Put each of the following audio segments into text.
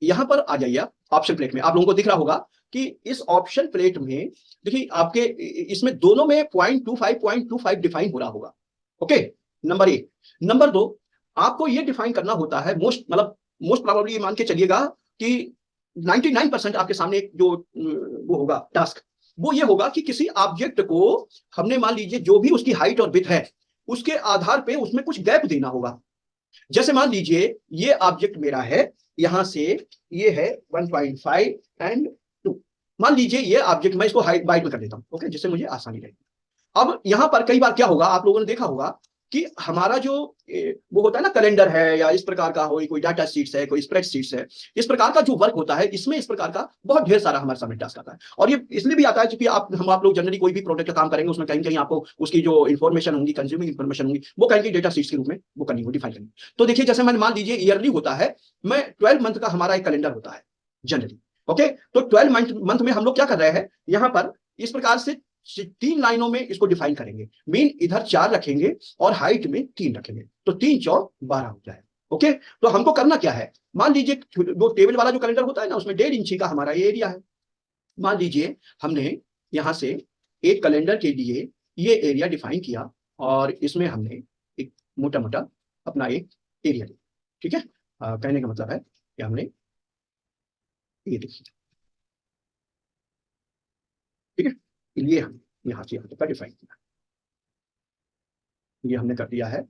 यहां पर आ जाइए ऑप्शन प्लेट में। आप लोगों को दिख रहा होगा कि इस ऑप्शन प्लेट में देखिए आपके इसमें दोनों में 0.25 डिफाइन हो रहा होगा। ओके, नंबर एक। नंबर दो, आपको ये डिफाइन करना होता है मोस्ट प्रोबेबली मान के चलिएगा कि 99% आपके सामने एक जो वो होगा टास्क, वो ये होगा कि किसी ऑब्जेक्ट को हमने मान लीजिए जो भी उसकी हाइट और विड्थ है उसके आधार पे उसमें कुछ गैप देना होगा। जैसे मान लीजिए ये ऑब्जेक्ट मेरा है, यहां से ये है 1.5 एंड 2। मान लीजिए ये ऑब्जेक्ट, मैं इसको हाइट बाइट में कर देता हूं, ओके, जिससे मुझे आसानी रहे। अब यहां पर कई बार क्या होगा, आप लोगों ने देखा होगा कि हमारा जो वो होता है ना कैलेंडर है, या इस प्रकार का हो कोई डाटा शीट्स है, कोई स्प्रेड शीट्स है, इस प्रकार का जो वर्क होता है, इसमें इस प्रकार का बहुत ढेर सारा हमारे सामने टास्क आता है। और ये इसलिए भी आता है क्योंकि आप लोग जनरली कोई भी प्रोडक्ट का काम करेंगे उसमें कहीं कहीं आपको उसकी जो इन्फॉर्मेशन होंगी, कंज्यूमिंग इन्फॉर्मेशन होंगी, वो कहीं कहीं डेटा शीट्स के रूप में वो करनी हो, डिफाइन करनी। तो देखिए जैसे मैंने मान लीजिए ईयरली होता है, मैं 12 मंथ का हमारा एक कैलेंडर होता है जनरली। ओके, तो 12 मंथ में हम लोग क्या कर रहे हैं, यहां पर इस प्रकार से 3 लाइनों में इसको डिफाइन करेंगे। मीन इधर 4 रखेंगे और हाइट में 3 रखेंगे, तो 3 चौक 12 हो जाए। ओके, तो हमको करना क्या है, मान लीजिए वो टेबल वाला जो कैलेंडर होता है ना, उसमें 1.5 इंची का हमारा ये एरिया है। मान लीजिए हमने यहां से एक कैलेंडर के लिए ये एरिया डिफाइन किया और इसमें हमने एक मोटा मोटा अपना एक एरिया लिया। ठीक है, कहने का मतलब है कि हमने ये देखिए, ठीक है, ये हम यहाँ से यहाँ तक डिफाइन किया, ये हमने कर दिया है।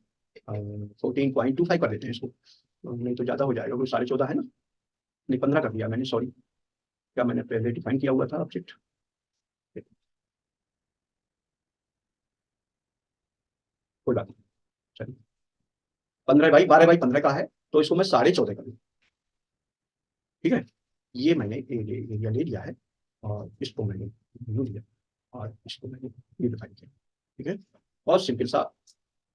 14.25 कर देते हैं इसको, नहीं तो ज्यादा हो जाएगा, क्योंकि 14.5 है ना। नहीं, 15 कर दिया मैंने, सॉरी, क्या मैंने पहले डिफाइन किया हुआ था ऑब्जेक्ट। कोई बात नहीं, चलिए, 15 बाई 15 का है, तो इसको मैं 14.5 कर दूँ। ठीक है, ये मैंने एरिया ले लिया है और इसको मैंने न्यू लिया और इसको मैंने ये डिफाइन किया। ठीक है, और सिंपल सा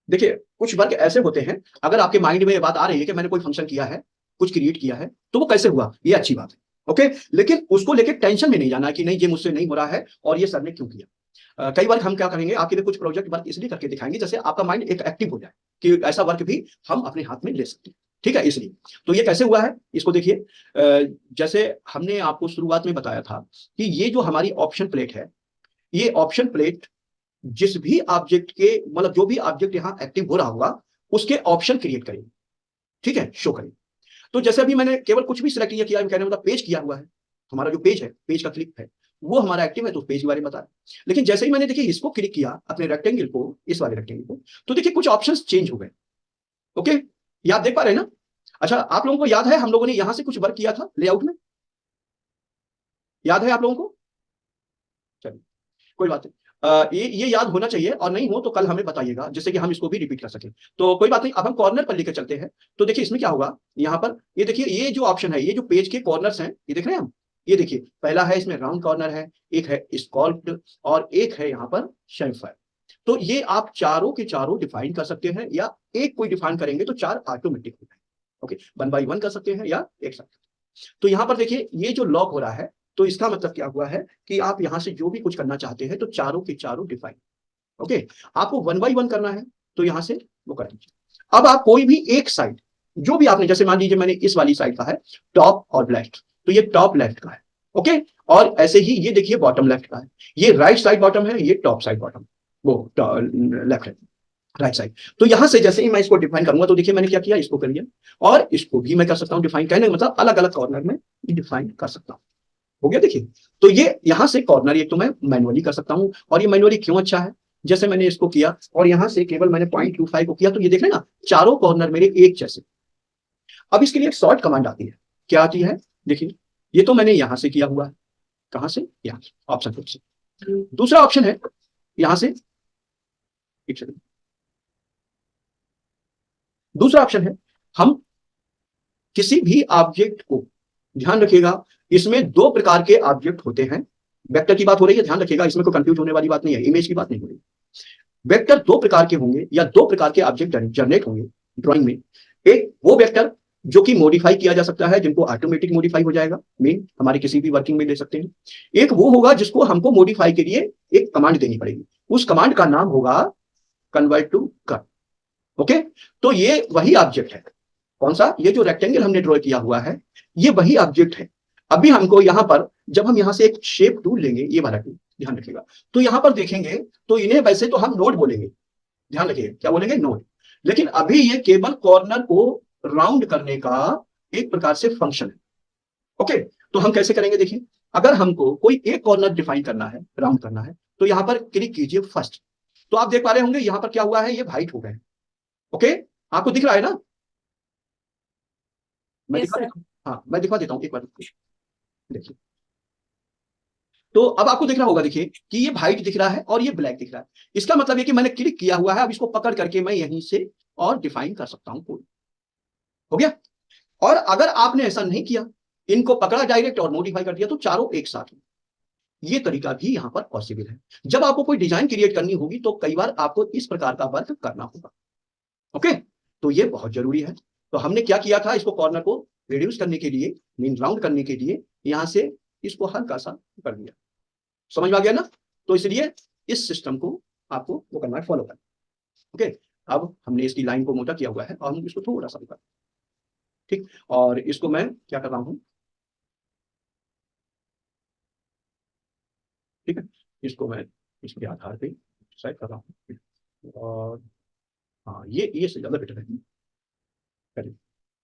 देखिए, कुछ वर्क ऐसे होते हैं, अगर आपके माइंड में ये बात आ रही है कि मैंने कोई फंक्शन किया है, कुछ क्रिएट किया है, तो वो कैसे हुआ, ये अच्छी बात है। ओके, लेकिन उसको लेके टेंशन में नहीं जाना कि नहीं ये मुझसे नहीं हो रहा है और ये सर ने क्यों किया। कई बार हम क्या करेंगे, आपके लिए कुछ प्रोजेक्ट वर्क इसलिए करके दिखाएंगे जैसे आपका माइंड एक एक्टिव हो जाए कि ऐसा वर्क भी हम अपने हाथ में ले सकते हैं। ठीक है, इसलिए तो ये कैसे हुआ है, इसको देखिए। जैसे हमने आपको शुरुआत में बताया था कि ये जो हमारी ऑप्शन प्लेट है, ये ऑप्शन प्लेट जिस भी ऑब्जेक्ट के मतलब जो भी ऑब्जेक्ट यहाँ एक्टिव हो रहा होगा उसके ऑप्शन क्रिएट करेंगे। ठीक है, शो करेंगे। तो जैसे अभी मैंने केवल कुछ भी सिलेक्ट किया, कहने मतलब पेज किया हुआ है, हमारा जो पेज है, पेज का क्लिक है, वो हमारा एक्टिव है, तो पेज के बारे में बता रहा है। लेकिन जैसे ही मैंने देखिए इसको क्लिक किया, अपने रेक्टेंगल को, इस वाले रेक्टेंगल को, तो देखिए कुछ ऑप्शन चेंज हो गए। ओके, ये आप देख पा रहे हैं ना। अच्छा, आप लोगों को याद है हम लोगों ने यहां से कुछ वर्क किया था लेआउट में, याद है आप लोगों को। चलिए, कोई बात नहीं। ये याद होना चाहिए, और नहीं हो तो कल हमें बताइएगा जिससे कि हम इसको भी रिपीट कर सकें। तो कोई बात नहीं, अब हम कॉर्नर पर लेकर चलते हैं। तो देखिए इसमें क्या होगा, यहाँ पर ये देखिए, ये जो ऑप्शन है, ये जो पेज के कॉर्नर्स हैं, ये देख रहे हैं हम। ये देखिए, पहला है इसमें राउंड कॉर्नर है, एक है स्कॉल्प्ड, और एक है यहाँ पर शेम्फर। तो ये आप चारों के चारों डिफाइन कर सकते हैं, या एक कोई डिफाइन करेंगे तो 4 ऑटोमेटिक हो जाएंगे। ओके, 1 बाई 1 कर सकते हैं या एक साथ। तो यहां पर देखिए ये जो लॉक हो रहा है, तो इसका मतलब क्या हुआ है कि आप यहां से जो भी कुछ करना चाहते हैं तो चारों के चारों डिफाइन। ओके, आपको 1 बाई 1 करना है तो यहां से वो कर दीजिए। अब आप कोई भी एक साइड, जो भी आपने, जैसे मान लीजिए मैंने इस वाली साइड का है टॉप और लेफ्ट, तो ये टॉप लेफ्ट का है। ओके, और ऐसे ही ये देखिए बॉटम लेफ्ट का है, ये राइट साइड बॉटम है, ये टॉप साइड बॉटम, वो लेफ्ट है, राइट साइड। तो यहां से जैसे ही मैं इसको डिफाइन करूंगा, तो देखिए मैंने क्या किया, इसको कर लिया, और इसको भी मैं कर सकता हूं डिफाइन, कहने का मतलब अलग अलग कॉर्नर में डिफाइन कर सकता हूं। हो गया, देखिए। तो ये यहां से कॉर्नर एक तो मैं मैनुअली कर सकता हूं, और ये मैनुअली क्यों अच्छा है, जैसे मैंने इसको किया और यहां से केवल मैंने 0.25 को किया, तो ये देख रहे हैं ना, चारों कॉर्नर मेरे एक जैसे। अब इसके लिए एक शॉर्ट कमांड आती है, क्या आती है, देखिए, ये तो मैंने यहां से किया हुआ है, कहां से, यहां से, ऑप्शन से। दूसरा ऑप्शन है यहां से, एक सेकंड, दूसरा ऑप्शन है, हम किसी भी ऑब्जेक्ट को, ध्यान रखिएगा, इसमें 2 प्रकार के ऑब्जेक्ट होते हैं। वेक्टर की बात हो रही है, ध्यान रखिएगा, इसमें कोई कंफ्यूज होने वाली बात नहीं है, इमेज की बात नहीं हो रही। वेक्टर 2 प्रकार के होंगे, या 2 प्रकार के ऑब्जेक्ट जनरेट होंगे ड्राइंग में। एक वो वेक्टर जो कि मॉडिफाई किया जा सकता है, जिनको ऑटोमेटिक मॉडिफाई हो जाएगा, मीन हमारे किसी भी वर्किंग में ले सकते हैं। एक वो होगा जिसको हमको मॉडिफाई के लिए एक कमांड देनी पड़ेगी, उस कमांड का नाम होगा कन्वर्ट टू कट। ओके, तो ये वही ऑब्जेक्ट है। कौन सा? ये जो रेक्टेंगल हमने ड्रॉ किया हुआ है ये वही ऑब्जेक्ट है। अभी हमको यहाँ पर जब हम यहाँ से एक शेप टूल लेंगे, ये वाला टूल ध्यान रखिएगा, तो यहाँ पर देखेंगे तो इन्हें वैसे तो हम नोड बोलेंगे, ध्यान रखिएगा क्या बोलेंगे? नोड। लेकिन अभी ये केवल कॉर्नर को राउंड करने का एक प्रकार से फंक्शन है। ओके, तो हम कैसे करेंगे देखिए, अगर हमको कोई एक कॉर्नर डिफाइन करना है, राउंड करना है, तो यहां पर क्लिक कीजिए फर्स्ट। तो आप देख पा रहे होंगे यहां पर क्या हुआ है, ये वाइट हो गए। ओके, आपको दिख रहा है ना? मैं यस दिखा सर। देता हूँ, हाँ मैं दिखा देता हूँ एक बार, देखिए। तो अब आपको दिख रहा होगा, देखिए कि ये व्हाइट दिख रहा है और ये ब्लैक दिख रहा है। इसका मतलब है कि मैंने क्लिक किया हुआ है, अब इसको पकड़ करके मैं यहीं से और डिफाइन कर सकता हूं कोड। हो गया। और अगर आपने ऐसा नहीं किया, इनको पकड़ा डायरेक्ट और मॉडिफाई कर दिया, तो चारों एक साथ में, ये तरीका भी यहां पर पॉसिबल है। जब आपको कोई डिजाइन क्रिएट करनी होगी तो कई बार आपको इस प्रकार का वर्क करना होगा। ओके, तो ये बहुत जरूरी है। तो हमने क्या किया था, इसको कॉर्नर को रिड्यूस करने के लिए, मीन राउंड करने के लिए, यहां से इसको हल्का सा कर दिया। समझ में आ गया ना? तो इसलिए इस सिस्टम को आपको वो करना है, फॉलो करना। ओके, अब हमने इसकी लाइन को मोटा किया हुआ है और हम इसको थोड़ा सा कर, ठीक। और इसको मैं क्या कर रहा हूं, ठीक है, इसको मैं इसके आधार पे सेट कर रहा हूँ। और हाँ, ये से ज्यादा बेटर है, करिए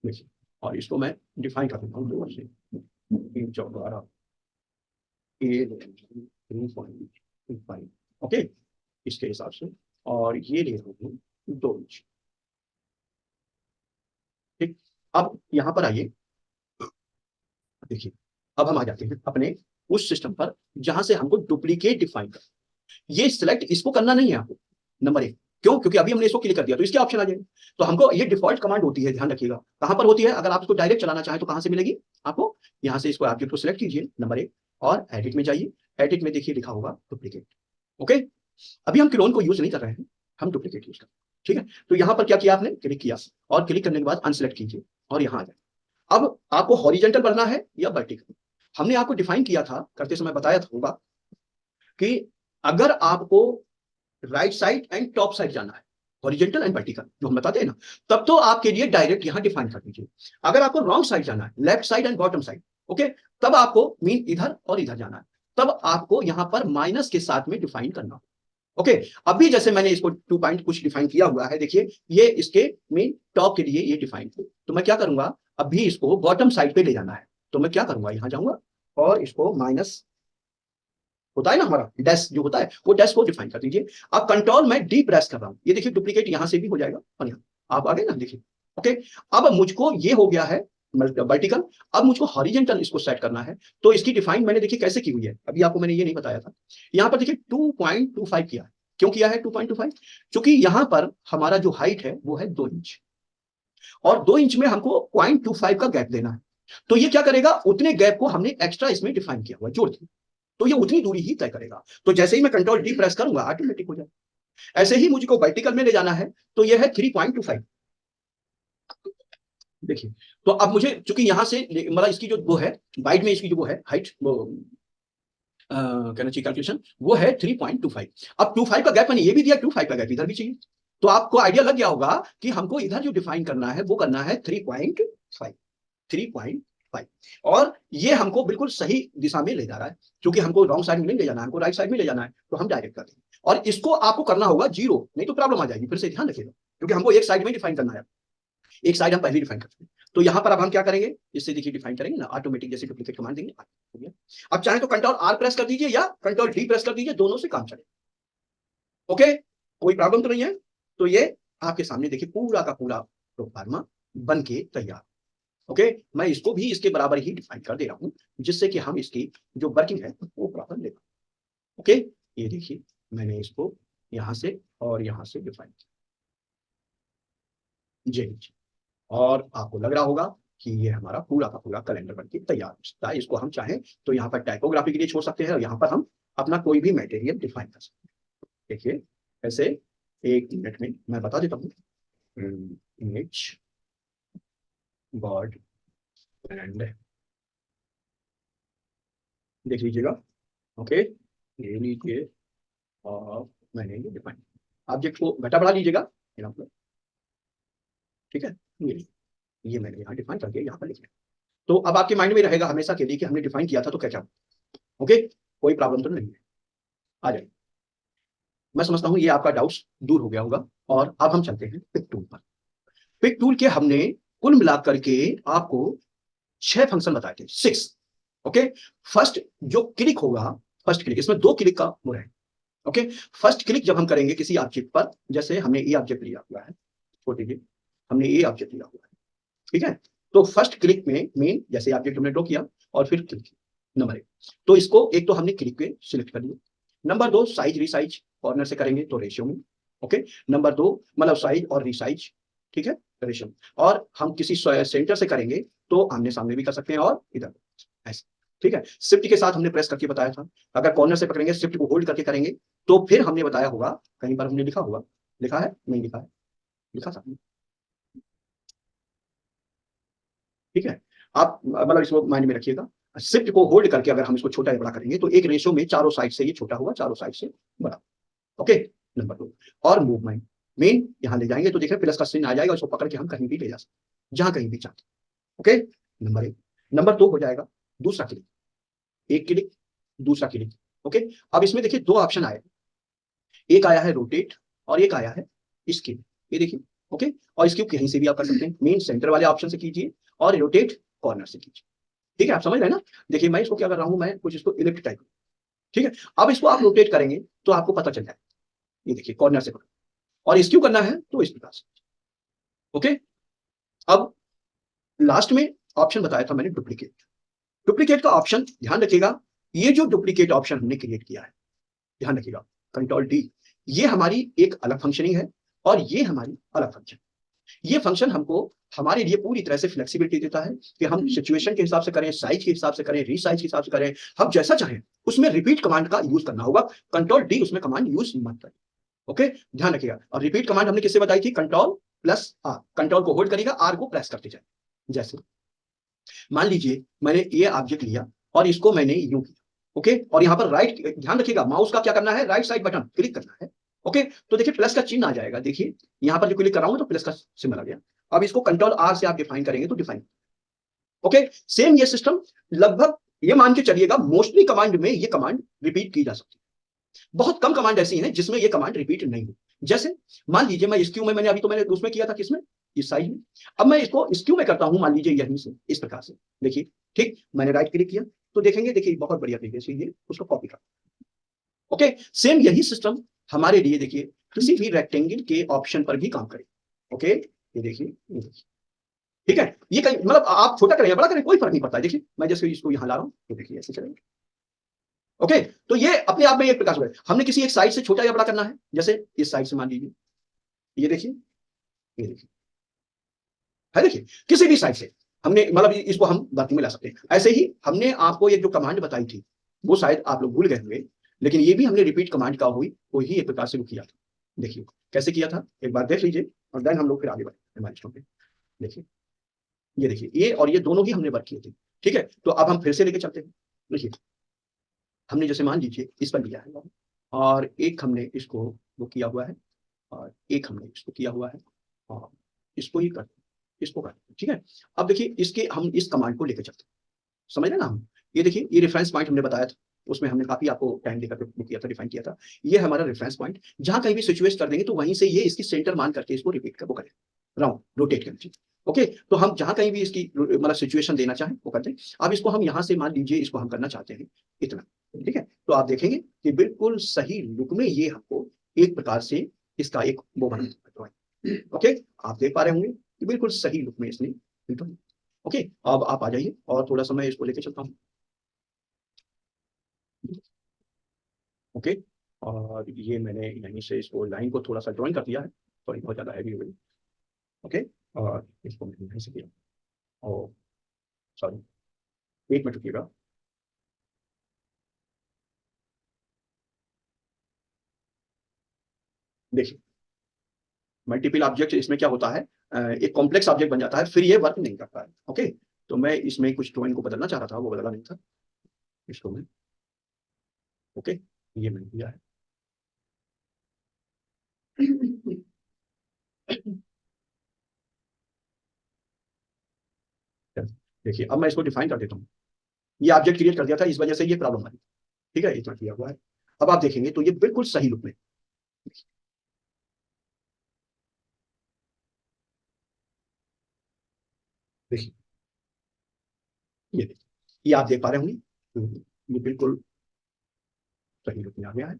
देखिए। और इसको मैं डिफाइन कर देता हूँ दो से, 3 4 12 3.5, ओके, इसके हिसाब से। और ये ले रहा हूँ 2 इंच, ठीक। अब यहाँ पर आइए, देखिए अब हम आ जाते हैं अपने उस सिस्टम पर जहां से हमको डुप्लीकेट डिफाइन कर, ये सिलेक्ट इसको करना नहीं है आपको, नंबर 1। क्यों? क्योंकि अभी हमने इसको क्लिक कर दिया तो इसके ऑप्शन आ जाएंगे। तो हमको ये डिफॉल्ट कमांड होती है, ध्यान रखिएगा कहां पर होती है। अगर आप इसको डायरेक्ट चलाना चाहें तो कहां से मिलेगी आपको? यहां से इसको ऑब्जेक्ट को सिलेक्ट कीजिए, नंबर 1, और एडिट में जाइए। एडिट में देखिए लिखा होगा डुप्लीकेट। ओके, अभी हम क्लोन को यूज नहीं कर रहे हैं, हम डुप्लीकेट यूज कर रहे हैं, ठीक है। तो यहां पर क्या किया आपने, क्लिक किया, और क्लिक करने के बाद अनसेलेक्ट कीजिए और यहां आ जाए। अब आपको हॉरिजेंटल बढ़ना है या वर्टिकल? हमने आपको डिफाइन किया था, करते समय बताया था होगा कि अगर आपको right side and top side जाना है, हॉरिजेंटल एंड वर्टिकल जो हम बताते हैं ना, तब तो आपके लिए डायरेक्ट यहां डिफाइन कर दीजिए। अगर आपको रॉन्ग साइड जाना है, left side and bottom side, okay, तब आपको मीन इधर और इधर जाना है, तब आपको यहां पर माइनस के साथ में डिफाइन करना। ओके, अभी जैसे मैंने इसको 2 पॉइंट कुछ डिफाइन किया हुआ है, देखिए ये इसके मीन टॉप के लिए ये डिफाइन है। तो मैं क्या करूंगा, अभी इसको बॉटम साइड पे ले जाना है, तो मैं क्या करूंगा, यहां जाऊंगा और इसको माइनस होता है ना हमारा डैश जो होता है, वो डैश को डिफाइन कर दीजिए। अब कंट्रोल मैं डी प्रेस कर रहा हूं, ये देखिए डुप्लीकेट यहां से भी हो जाएगा और यहाँ आप आ गए ना, देखिए। ओके, अब मुझको ये हो गया है वर्टिकल। अब मुझको हॉरिजेंटल इसको सेट करना है, तो इसकी डिफाइन मैंने देखिए कैसे की हुई है, अभी आपको मैंने ये नहीं बताया था। यहाँ पर देखिए 2.25 किया है। क्यों किया है 2.25? क्योंकि यहाँ पर हमारा जो हाइट है वो है 2 इंच, और 2 इंच में हमको 0.25 का गैप देना है। तो ये क्या करेगा, उतने गैप को हमने एक्स्ट्रा इसमें डिफाइन किया हुआ, जोड़ दिया, तो ये उतनी दूरी ही तय करेगा। तो जैसे ही मैं कंट्रोल डी प्रेस करूंगा ऑटोमेटिक हो जाए। ऐसे ही मुझको वर्टिकल में ले जाना है, तो ये है 3.25, देखिए। तो अब मुझे चूंकि यहां से मतलब इसकी जो वो है वाइड में, इसकी जो वो है हाइट, वो कहना चाहिए कैलकुलेशन, वो है 3.25। अब 25 का गैप मैंने ये भी दिया, 25 का गैप इधर भी चाहिए। तो आपको आइडिया लग गया होगा कि हमको इधर जो डिफाइन करना है वो करना है 3.5, 3.5। और ये हमको बिल्कुल सही दिशा में ले जा रहा है, क्योंकि हमको रॉन्ग साइड में नहीं ले जाना है, हमको राइट साइड में ले जाना है, तो हम डायरेक्ट करते हैं। और इसको आपको करना होगा 0, नहीं तो प्रॉब्लम आ जाएगी, फिर से ध्यान रखिएगा, क्योंकि हमको एक साइड में डिफाइन करना है, एक साइड हम पहले डिफाइन करते हैं। तो यहां पर अब हम क्या करेंगे, इससे देखिए डिफाइन करेंगे ना ऑटोमेटिक, जैसे डुप्लीकेट कमांड देंगे हो गया। अब चाहे तो कंट्रोल आर प्रेस कर दीजिए या कंट्रोल डी प्रेस कर दीजिए, दोनों से काम चले। ओके, कोई प्रॉब्लम तो नहीं है। तो ये आपके सामने देखिए पूरा का पूरा प्रोफार्मा बन के तैयार। ओके, मैं इसको भी इसके बराबर ही डिफाइन कर दे रहा हूं, जिससे कि हम इसकी जो वर्किंग है वो प्रॉपर ले। ओके, ये देखिए मैंने इसको यहां से और यहां से डिफाइन किया जी। और आपको लग रहा होगा कि ये हमारा पूरा का पूरा कैलेंडर बनके तैयार हो सकता है। इसको हम चाहें तो यहाँ पर टाइपोग्राफी के लिए छोड़ सकते हैं, और यहाँ पर हम अपना कोई भी मटेरियल डिफाइन कर सकते हैं। देखिए ऐसे 1 मिनट में मैं बता देता हूँ। इमेज बॉर्ड एंड, देख लीजिएगा। ओके, ये लीजिए, और मैंने ये डिफाइन, ऑब्जेक्ट को घटा बढ़ा लीजिएगा, मतलब ठीक है। ये ये मैंने यहाँ डिफाइन करके यहाँ पर लिख लिया। तो अब आपके माइंड में रहेगा हमेशा के लिए कि हमने डिफाइन किया था तो क्या क्या। ओके, कोई प्रॉब्लम तो नहीं है। आ जाए, मैं समझता हूँ ये आपका डाउट्स दूर हो गया होगा। और अब हम चलते हैं पिक टूल पर। पिक टूल के हमने कुल मिलाकर के आपको 6 फंक्शन बताए थे, 6। ओके, फर्स्ट जो क्लिक होगा, फर्स्ट क्लिक, इसमें 2 क्लिक का वो है। ओके, फर्स्ट क्लिक जब हम करेंगे किसी ऑब्जेक्ट पर, जैसे हमने ये ऑब्जेक्ट लिया हुआ है, छोटे जी, हमने ये ऑब्जेक्ट लिया हुआ है, ठीक है। तो फर्स्ट क्लिक में मेन जैसे ऑब्जेक्ट हमने ड्रॉ किया और फिर क्लिक किया, नंबर 1। तो इसको एक तो हमने क्लिक पे सिलेक्ट कर लिया। नंबर 2, साइज रीसाइज कॉर्नर से करेंगे तो रेशियो में। ओके, नंबर 2 मतलब साइज और रीसाइज, ठीक है, रेशियो। और हम किसी सेंटर से करेंगे तो आमने सामने भी कर सकते हैं और इधर ऐसे, ठीक है। शिफ्ट के साथ हमने प्रेस करके बताया था। अगर कॉर्नर से पकड़ेंगे, शिफ्ट को होल्ड करके करेंगे तो फिर हमने बताया होगा, कहीं पर हमने लिखा होगा, लिखा है नहीं लिखा है, लिखा था, ठीक है। आप मतलब इसको माइंड में रखिएगा। शिफ्ट को होल्ड करके अगर हम इसको छोटा या बड़ा करेंगे तो एक रेशियो में चारों साइड से ये छोटा हुआ, चारों साइड से बड़ा। Okay, number 2। और मूवमेंट मेन यहां ले जाएंगे तो देखिए प्लस का चिन्ह आ जाएगा, उसको पकड़ के हम कहीं भी ले जा सकते, जहां कहीं भी चाहते। Okay, number 1। नंबर 2 हो जाएगा दूसरा क्लिक, एक क्लिक, दूसरा क्लिक। ओके, अब इसमें देखिए 2 ऑप्शन आए, एक आया है रोटेट और एक आया है स्किप, ये देखिए। ओके, और स्किप कहीं से भी आप कर सकते हैं, मेन सेंटर वाले ऑप्शन से कीजिए और रोटेट कॉर्नर से कीजिए, ठीक है। आप समझ रहे हैं ना। देखिए मैं इसको क्या कर रहा हूं, मैं कुछ इसको इलिप्ट टाइप, ठीक है। अब इसको आप रोटेट करेंगे तो आपको पता चल जाएगा, ये देखिए कॉर्नर से पकड़, और स्क्यू करना है तो इस प्रकार से। ओके, अब लास्ट में ऑप्शन बताया था मैंने डुप्लीकेट। डुप्लीकेट का ऑप्शन ध्यान रखिएगा, ये जो डुप्लीकेट ऑप्शन हमने क्रिएट किया है, ध्यान रखिएगा, कंट्रोल डी, ये हमारी एक अलग फंक्शनिंग है और ये हमारी अलग फंक्शन। ये फंक्शन हमको हमारे लिए पूरी तरह से फ्लेक्सिबिलिटी देता है कि हम सिचुएशन के हिसाब से करें, साइज के हिसाब से करें, रीसाइज के हिसाब से करें, हम जैसा चाहें। उसमें रिपीट कमांड का यूज करना होगा, कंट्रोल डी उसमें कमांड यूज मत करें। ओके, ध्यान रखिएगा। और रिपीट कमांड हमने किससे बताई थी, कंट्रोल प्लस आर, कंट्रोल को होल्ड करिएगा, आर को प्रेस करते जाए। जैसे मान लीजिए मैंने ये ऑब्जेक्ट लिया और इसको मैंने यूं किया, ओके, और यहाँ पर राइट, ध्यान रखिएगा माउस का क्या करना है, राइट साइड बटन क्लिक करना है। ओके, तो देखिए प्लस का चिन्ह आ जाएगा, देखिए यहाँ पर जो क्लिक कर रहा हूं तो प्लस का सिंबल आ गया। अब इसको कंट्रोल आर से आप डिफाइन करेंगे तो डिफाइन। ओके, सेम ये सिस्टम लगभग, ये मान के चलिएगा मोस्टली कमांड में ये कमांड रिपीट की जा सकती है। बहुत कम कमांड ऐसी हैं जिसमें ये कमांड रिपीट नहीं हो। जैसे मान लीजिए मैं स्क्यू में, मैंने अभी तो मैंने उसमें किया था, किसमें, इस साइज में। अब मैं इसको स्क्यू में करता हूं, मान लीजिए यहीं से इस प्रकार से, देखिए, ठीक, मैंने राइट क्लिक किया तो देखेंगे, देखिए बहुत बढ़िया तरीके से ये उसको कॉपी कर। ओके, सेम यही सिस्टम हमारे लिए देखिए किसी भी रेक्टेंगल के ऑप्शन पर भी काम करे। ओके, ये देखिए, ये देखिए, ठीक है। ये कहीं मतलब आप छोटा करें या बड़ा करें कोई फर्क नहीं पड़ता है। देखिए मैं जैसे इसको यहां ला रहा हूं तो देखिए ऐसे चलेगा। ओके, तो ये अपने आप में एक प्रकार से हमने किसी एक साइड से छोटा या बड़ा करना है, जैसे इस साइड से मान लीजिए, ये देखिए, ये देखिए, है, देखिए किसी भी साइड से हमने मतलब इसको हम वर्किंग में ला सकते हैं। ऐसे ही हमने आपको ये जो कमांड बताई थी वो शायद आप लोग भूल गए होंगे, लेकिन ये भी हमने रिपीट कमांड का हुई वो ही एक प्रकार से वो किया था। देखिए कैसे किया था, एक बार देख लीजिए और देन हम लोग फिर आगे बढ़े माइलस्टोन पे। देखिए, ये देखिए, ये और ये दोनों ही हमने वर्क किए थे, ठीक है। तो अब हम फिर से लेके चलते हैं। देखिए हमने जैसे मान लीजिए इस पर लिया है और एक हमने इसको वो किया हुआ है और एक हमने इसको किया हुआ है और इसको ही करते हैं, इसको करते हैं, ठीक है। अब देखिए इसके हम इस कमांड को लेकर चलते हैं, समझ रहे ना हम। ये देखिए ये रेफरेंस पॉइंट हमने बताया था, उसमें हमने काफी आपको टाइम देकर के किया था, डिफाइन किया था। ये हमारा रेफरेंस पॉइंट, जहां कहीं भी सिचुएट कर देंगे तो वहीं से ये इसकी सेंटर मान करके इसको रिपीट कर वो करें, राउंड रोटेट करें। ओके, तो हम जहां कहीं भी इसकी मतलब सिचुएशन देना चाहें वो करते हैं। अब इसको हम यहां से मान लीजिए इसको हम करना चाहते हैं इतना, ठीक है। तो आप देखेंगे कि बिल्कुल सही लुक में ये हमको एक प्रकार से इसका एक वो बना देता है। ओके, आप देख पा रहे होंगे कि बिल्कुल सही लुक में इसने बिल्कुल। ओके, अब आप आ जाइए और थोड़ा सा मैं इसको लेके चलता हूँ। ओके, और ये मैंने यहीं से इसको लाइन को थोड़ा सा ड्रॉइंग कर दिया है, सॉरी बहुत ज़्यादा हैवी हो गई। ओके, और इसको मैंने यहीं से किया, और सॉरी, एक मिनट रुकिएगा। देखिए मल्टीपल ऑब्जेक्ट इसमें क्या होता है, एक कॉम्प्लेक्स ऑब्जेक्ट बन जाता है, फिर ये वर्क नहीं करता है। ओके, तो मैं इसमें कुछ ड्रॉइंग को बदलना चाह रहा था, वो बदला नहीं था इसको मैं। ओके, ये मैंने किया है। देखिए अब मैं इसको डिफाइन कर देता हूँ। ये ऑब्जेक्ट क्रिएट कर दिया था, इस वजह से ये प्रॉब्लम आ रही, ठीक है, इतना किया हुआ है। अब आप देखेंगे तो ये बिल्कुल सही लुक में, देखिए ये देखिए, ये आप देख पा रहे होंगे, ये बिल्कुल सही लुक में आ गया है।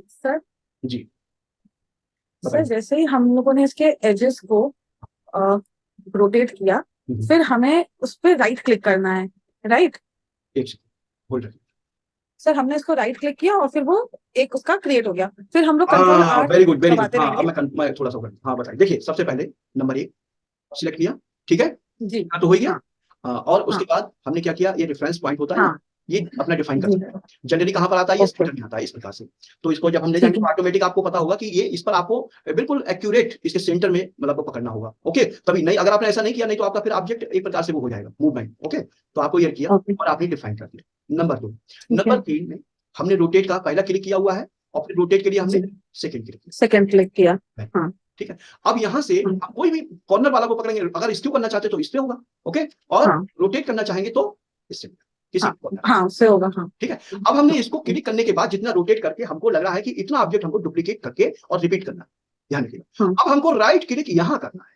सर जी सर बताइए। जैसे ही हम लोगों ने इसके एजेस को रोटेट किया, हम्म, फिर हमें उस पर राइट क्लिक करना है, राइट? एक सेकंड होल्ड रखिए। सर हमने इसको राइट क्लिक किया और फिर वो एक उसका क्रिएट हो गया, फिर हम लोग कंट्रोल हाँ are very good very good, दबाते हाँ अब रहेंगे। मैं थोड़ा सा हाँ बताइए। देखिए सबसे पहले नंबर एक सिलेक्ट किया, ठीक है, जी। हाँ तो हो ही गया। हाँ। और उसके हाँ। बाद हमने क्या किया, ये रेफरेंस पॉइंट होता है ना, हाँ। ये अपना डिफाइन कर जी। सकते हैं। जनरली कहाँ पर आता है, ये ओके। सेंटर में आता है इस प्रकार से। तो इसको जब हम ले ठीक जाएंगे है। तो ऑटोमेटिक आपको पता होगा कि ये इस पर आपको बिल्कुल एक्यूरेट इसके सेंटर में मतलब पकड़ना होगा। ओके, तभी नहीं, अगर आपने ऐसा नहीं किया नहीं तो आपका फिर ऑब्जेक्ट एक प्रकार से वो हो जाएगा मूवमेंट। ओके, तो आपको ये किया ओके। और आपने डिफाइन कर दिया। नंबर दो, ठीक है। नंबर तीन में हमने रोटेट का पहला क्लिक किया हुआ है और फिर रोटेट के लिए हमने जी। सेकेंड क्लिक सेकंड क्लिक किया। किया। हाँ। ठीक है, अब यहां से हाँ। आप कोई भी कॉर्नर वाला को पकड़ेंगे, अगर स्क्यू करना चाहते तो इस पे होगा। ओके, और हाँ। रोटेट करना चाहेंगे तो इससे किसी हाँ। कॉर्नर। हाँ उससे होगा। हाँ। ठीक है, अब हमने इसको क्लिक करने के बाद जितना रोटेट करके हमको लग रहा है कि इतना ऑब्जेक्ट हमको डुप्लीकेट करके और रिपीट करना है, ध्यान रखिएगा। हाँ। अब हमको राइट क्लिक यहां करना है।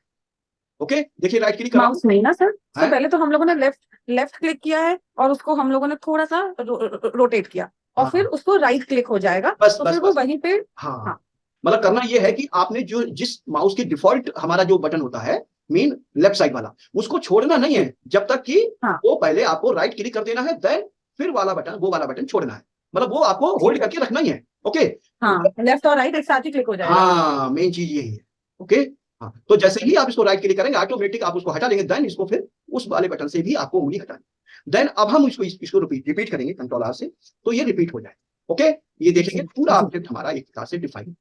ओके, देखिए राइट क्लिक कर रहा हूं माउस नहीं ना सर, सर है। पहले तो हम लोगों ने लेफ्ट लेफ्ट क्लिक किया है और उसको हम लोगों ने थोड़ा सा रोटेट किया और फिर हाँ उसको राइट क्लिक हो जाएगा, बस तो बस फिर वो बस, वहीं पे। हाँ हाँ। मतलब करना ये है कि आपने जो जिस माउस की डिफॉल्ट हमारा जो बटन होता है मेन लेफ्ट साइड वाला, उसको छोड़ना नहीं है जब तक कि हाँ। वो पहले आपको राइट क्लिक कर देना है, देन फिर वाला बटन, वो वाला बटन छोड़ना है, मतलब वो आपको होल्ड ठीक है। करके रखना ही है। ओके, हाँ लेफ्ट और राइट एक साथ ही क्लिक हो जाएगा। हाँ मेन चीज यही है। ओके, हाँ तो जैसे ही आप इसको राइट क्लिक करेंगे ऑटोमेटिक आप उसको हटा देंगे, देन इसको फिर उस वाले बटन से भी आपको उंगली हटानी, देन अब हम इसको रिपीट करेंगे कंट्रोल आर से, तो ये रिपीट हो जाए। ओके, ये देखेंगे जी। पूरा जी। ऑब्जेक्ट हमारा एक प्रकार से डिफाइन।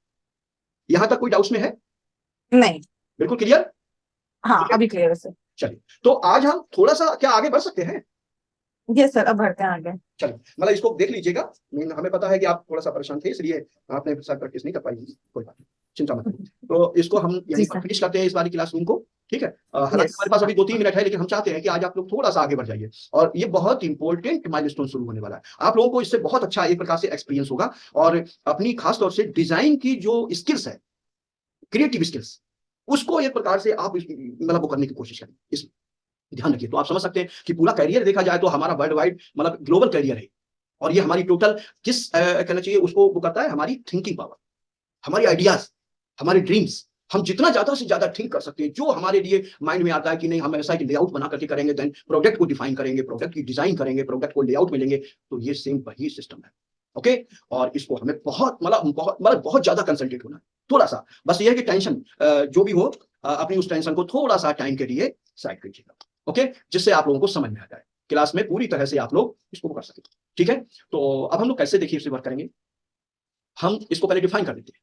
यहां तक कोई डाउट्स में है? नहीं। बिल्कुल क्लियर। हाँ अभी क्लियर है सर। चलिए, तो आज हम थोड़ा सा क्या आगे बढ़ सकते हैं? यस सर, अब बढ़ते हैं आगे। चलिए मतलब इसको देख लीजिएगा। हमें पता है कि आप थोड़ा सा परेशान थे इसलिए आपने सर प्रैक्टिस नहीं कर पाई, कोई बात नहीं, चिंता मत करिए। तो इसको हम जी यहीं पर सर। फिनिश करते हैं इस वाली क्लासरूम को। ठीक है, हालांकि यस। हमारे पास अभी 2-3 मिनट है, लेकिन हम चाहते हैं कि आज आप लोग थोड़ा सा आगे बढ़ जाइए और ये बहुत इंपॉर्टेंट माइलस्टोन शुरू होने वाला है। आप लोगों को इससे बहुत अच्छा एक प्रकार से एक्सपीरियंस होगा और अपनी खासतौर से डिजाइन की जो स्किल्स है, क्रिएटिव स्किल्स, उसको एक प्रकार से आप मतलब वो करने की कोशिश करें। इस ध्यान रखिए, तो आप समझ सकते हैं कि पूरा करियर देखा जाए तो हमारा वर्ल्ड वाइड मतलब ग्लोबल करियर है। और ये हमारी टोटल किस कहना चाहिए उसको, वो करता है हमारी थिंकिंग पावर, हमारी आइडियाज, हमारे ड्रीम्स। हम जितना ज्यादा से ज्यादा थिंक कर सकते हैं, जो हमारे लिए माइंड में आता है कि नहीं हम ऐसा एक लेआउट बना करके करेंगे, देन प्रोडक्ट को डिफाइन करेंगे, प्रोडक्ट की डिजाइन करेंगे, प्रोडक्ट को लेआउट में लेंगे, तो ये सेम वही सिस्टम है। ओके, और इसको हमें बहुत ज्यादा कंसंट्रेट होना है। थोड़ा सा बस ये है कि टेंशन जो भी हो, अपनी उस टेंशन को थोड़ा सा टाइम के लिए साइड कीजिएगा। ओके, जिससे आप लोगों को समझ में आ जाए, क्लास में पूरी तरह से आप लोग इसको कर सकें। ठीक है, तो अब हम लोग कैसे देखिए इसे वर्क करेंगे, हम इसको पहले डिफाइन कर देते हैं।